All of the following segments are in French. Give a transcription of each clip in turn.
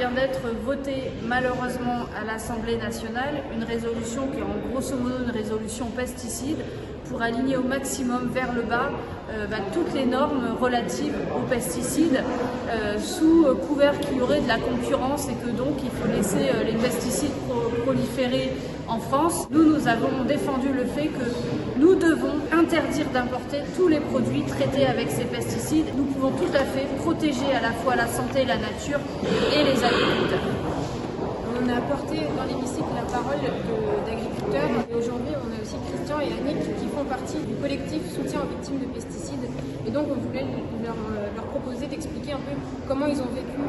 vient d'être votée malheureusement à l'Assemblée nationale une résolution qui est en grosso modo une résolution pesticides pour aligner au maximum vers le bas toutes les normes relatives aux pesticides sous couvert qu'il y aurait de la concurrence et que donc il faut laisser les pesticides proliférer en France. Nous avons défendu le fait que nous devons interdire d'importer tous les produits traités avec ces pesticides. Nous pouvons tout à fait protéger à la fois la santé, la nature et les agriculteurs. On a apporté dans l'hémicycle la parole d'agriculteurs et aujourd'hui on a aussi Christian et Annick qui font partie du collectif soutien aux victimes de pesticides et donc on voulait leur proposer d'expliquer un peu comment ils ont vécu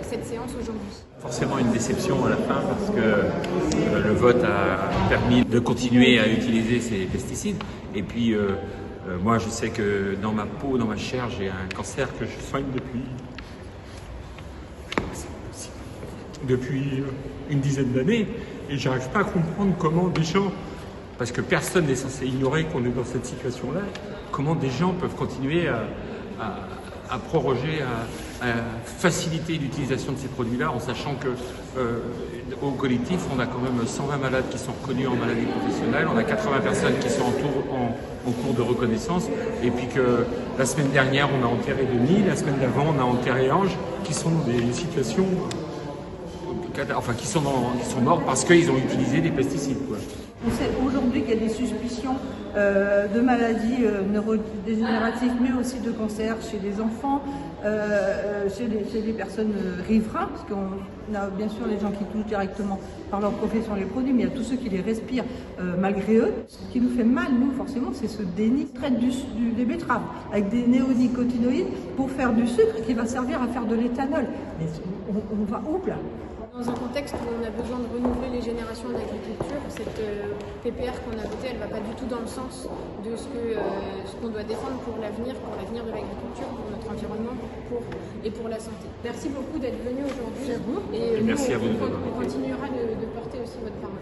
cette séance aujourd'hui. Forcément une déception à la fin parce que le vote a permis de continuer à utiliser ces pesticides et puis moi je sais que dans ma peau, dans ma chair, j'ai un cancer que je soigne depuis une dizaine d'années et j'arrive pas à comprendre comment des gens, parce que personne n'est censé ignorer qu'on est dans cette situation-là, comment des gens peuvent continuer à proroger, à faciliter l'utilisation de ces produits-là en sachant que au collectif, on a quand même 120 malades qui sont reconnus en maladie professionnelle, on a 80 personnes qui sont en cours de reconnaissance et puis que la semaine dernière, on a enterré Denis, la semaine d'avant, on a enterré Ange, qui sont dans des situations qui sont morts parce qu'ils ont utilisé des pesticides, quoi. On sait aujourd'hui qu'il y a des suspicions de maladies neurodégénératives, mais aussi de cancer chez les enfants, chez les personnes riverains, parce qu'on a bien sûr les gens qui touchent directement par leur profession les produits, mais il y a tous ceux qui les respirent malgré eux. Ce qui nous fait mal, nous, forcément, c'est ce déni. On traite des betteraves avec des néonicotinoïdes pour faire du sucre qui va servir à faire de l'éthanol. Mais on va où, là ? Dans un contexte où on a besoin de renouveler les générations d'agriculture, cette PPR qu'on a votée, elle ne va pas du tout dans le sens de ce qu'on doit défendre pour l'avenir de l'agriculture, pour notre environnement et pour la santé. Merci beaucoup d'être venu aujourd'hui. Et merci à vous. On continuera de porter aussi votre parole.